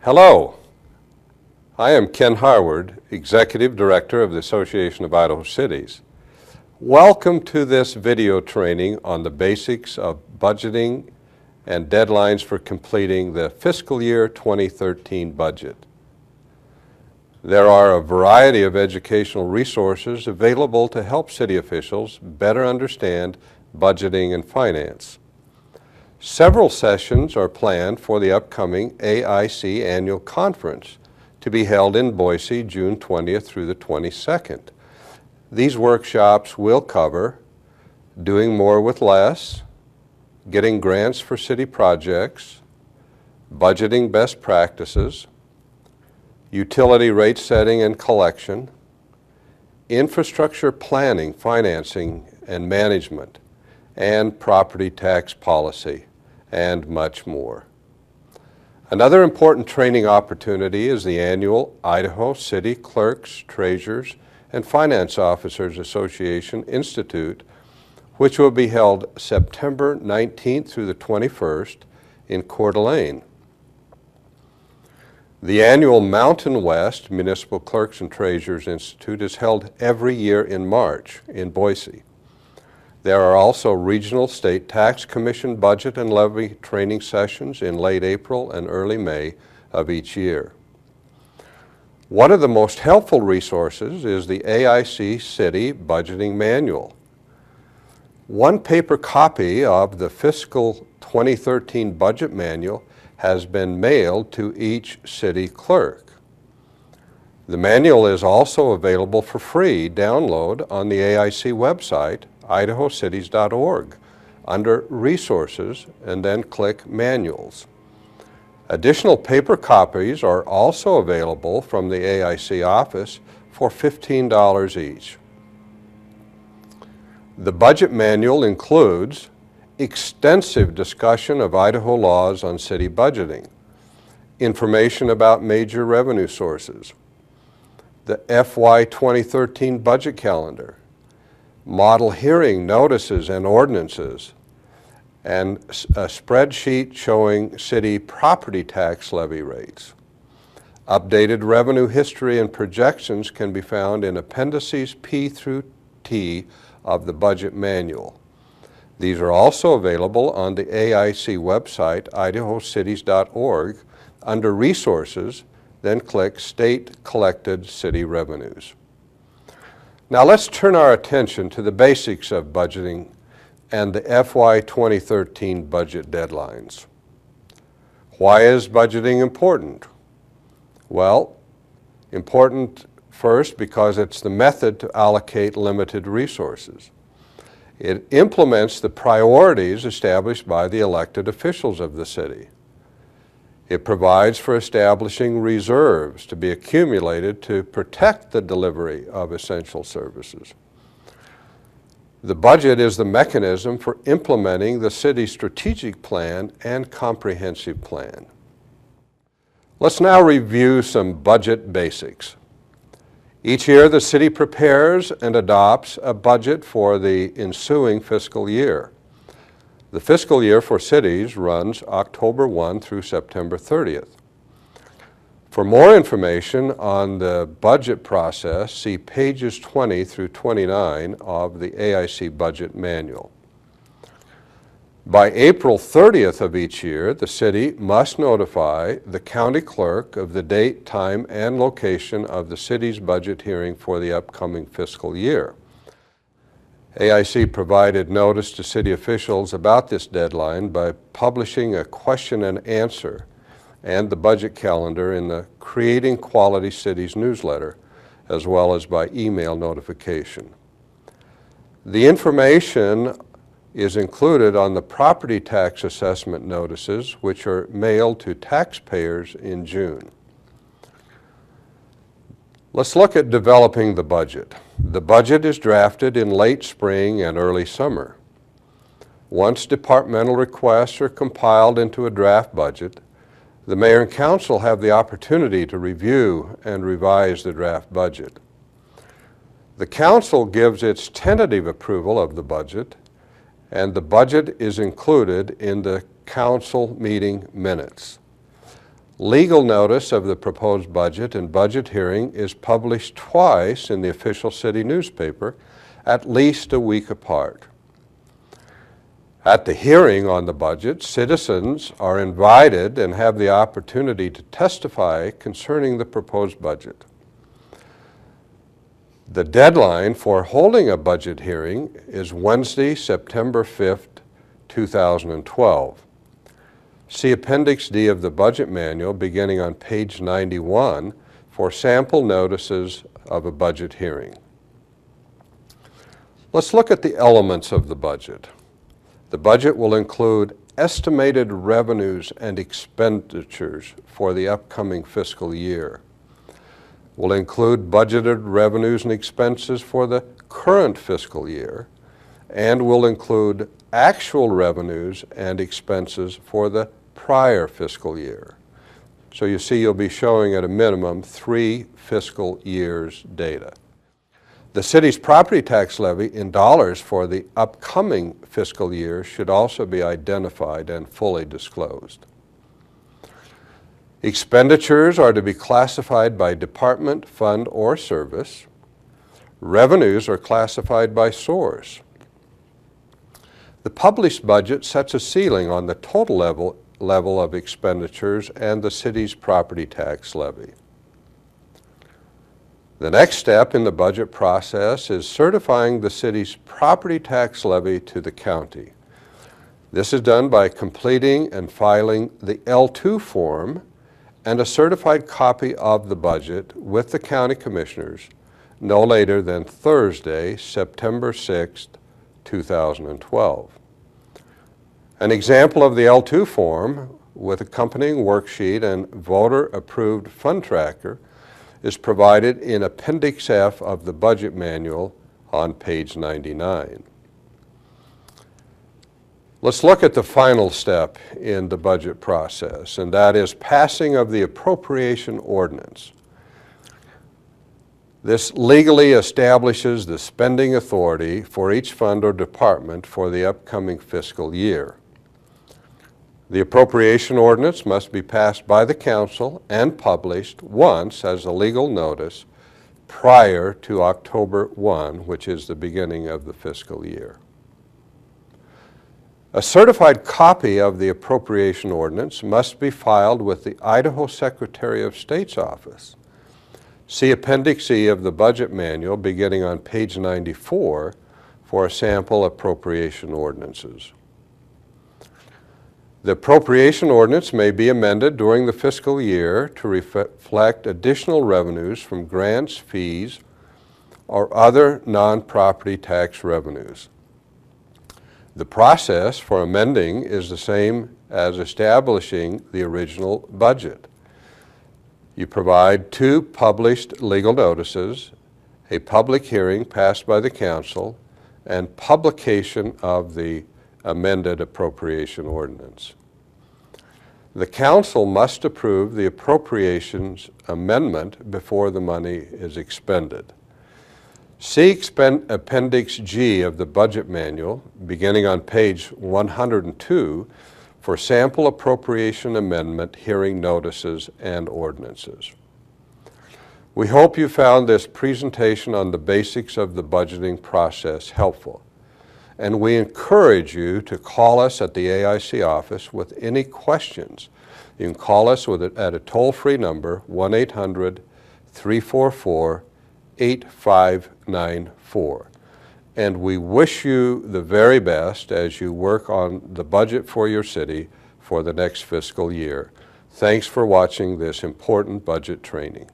Hello, I am Ken Harward, Executive Director of the Association of Idaho Cities. Welcome to this video training on the basics of budgeting and deadlines for completing the fiscal year 2013 budget. There are a variety of educational resources available to help city officials better understand budgeting and finance. Several sessions are planned for the upcoming AIC Annual Conference to be held in Boise, June 20th through the 22nd. These workshops will cover doing more with less, getting grants for city projects, budgeting best practices, utility rate setting and collection, infrastructure planning, financing, and management, and property tax policy, and much more. Another important training opportunity is the annual Idaho City Clerks, Treasurers, and Finance Officers Association Institute, which will be held September 19th through the 21st in Coeur d'Alene. The annual Mountain West Municipal Clerks and Treasurers Institute is held every year in March in Boise. There are also regional state tax commission budget and levy training sessions in late April and early May of each year. One of the most helpful resources is the AIC City Budgeting Manual. One paper copy of the fiscal 2013 budget manual has been mailed to each city clerk. The manual is also available for free download on the AIC website, idahocities.org, under Resources, and then click Manuals. Additional paper copies are also available from the AIC office for $15 each. The budget manual includes extensive discussion of Idaho laws on city budgeting, information about major revenue sources, the FY 2013 budget calendar, model hearing notices and ordinances, and a spreadsheet showing city property tax levy rates. Updated revenue history and projections can be found in appendices P through T of the budget manual. These are also available on the AIC website, idahocities.org, under Resources, then click State Collected City Revenues. Now let's turn our attention to the basics of budgeting and the FY 2013 budget deadlines. Why is budgeting important? Well, important first because it's the method to allocate limited resources. It implements the priorities established by the elected officials of the city. It provides for establishing reserves to be accumulated to protect the delivery of essential services. The budget is the mechanism for implementing the city's strategic plan and comprehensive plan. Let's now review some budget basics. Each year, the city prepares and adopts a budget for the ensuing fiscal year. The fiscal year for cities runs October 1 through September 30th. For more information on the budget process, see pages 20 through 29 of the AIC Budget Manual. By April 30th of each year, the city must notify the county clerk of the date, time, and location of the city's budget hearing for the upcoming fiscal year. AIC provided notice to city officials about this deadline by publishing a question and answer and the budget calendar in the Creating Quality Cities newsletter, as well as by email notification. The information is included on the property tax assessment notices, which are mailed to taxpayers in June. Let's look at developing the budget. The budget is drafted in late spring and early summer. Once departmental requests are compiled into a draft budget, the mayor and council have the opportunity to review and revise the draft budget. The council gives its tentative approval of the budget, and the budget is included in the council meeting minutes. Legal notice of the proposed budget and budget hearing is published twice in the official city newspaper, at least a week apart. At the hearing on the budget, citizens are invited and have the opportunity to testify concerning the proposed budget. The deadline for holding a budget hearing is Wednesday, September 5th, 2012. See Appendix D of the Budget Manual beginning on page 91 for sample notices of a budget hearing. Let's look at the elements of the budget. The budget will include estimated revenues and expenditures for the upcoming fiscal year. Will include budgeted revenues and expenses for the current fiscal year, and will include actual revenues and expenses for the prior fiscal year. So you see you'll be showing at a minimum 3 fiscal years' data. The city's property tax levy in dollars for the upcoming fiscal year should also be identified and fully disclosed. Expenditures are to be classified by department, fund, or service. Revenues are classified by source. The published budget sets a ceiling on the total level of expenditures and the city's property tax levy. The next step in the budget process is certifying the city's property tax levy to the county. This is done by completing and filing the L2 form and a certified copy of the budget with the county commissioners no later than Thursday, September 6th, 2012. An example of the L2 form with accompanying worksheet and voter-approved fund tracker is provided in Appendix F of the Budget Manual on page 99. Let's look at the final step in the budget process, and that is passing of the appropriation ordinance. This legally establishes the spending authority for each fund or department for the upcoming fiscal year. The appropriation ordinance must be passed by the council and published once as a legal notice prior to October 1, which is the beginning of the fiscal year. A certified copy of the appropriation ordinance must be filed with the Idaho Secretary of State's office. See Appendix E of the Budget Manual beginning on page 94 for a sample appropriation ordinances. The appropriation ordinance may be amended during the fiscal year to reflect additional revenues from grants, fees, or other non-property tax revenues. The process for amending is the same as establishing the original budget. You provide 2 published legal notices, a public hearing passed by the council, and publication of the amended appropriation ordinance. The council must approve the appropriations amendment before the money is expended. See Appendix G of the Budget Manual, beginning on page 102, for sample appropriation amendment hearing notices and ordinances. We hope you found this presentation on the basics of the budgeting process helpful, and we encourage you to call us at the AIC office with any questions. You can call us at a toll-free number, 1-800-344-8594. And we wish you the very best as you work on the budget for your city for the next fiscal year. Thanks for watching this important budget training.